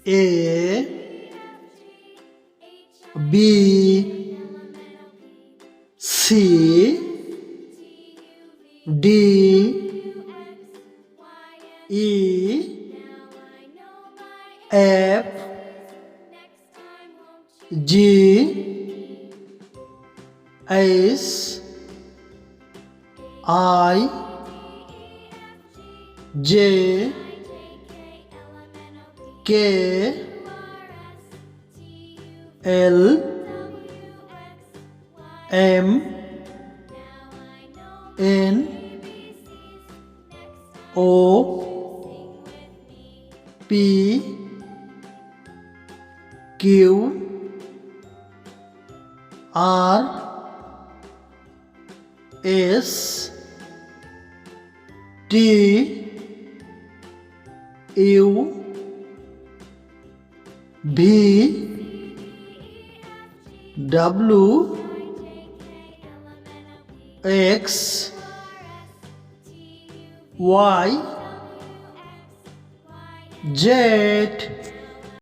A B C D E F G H I J K L M N O P Q R S T U V W X Y Z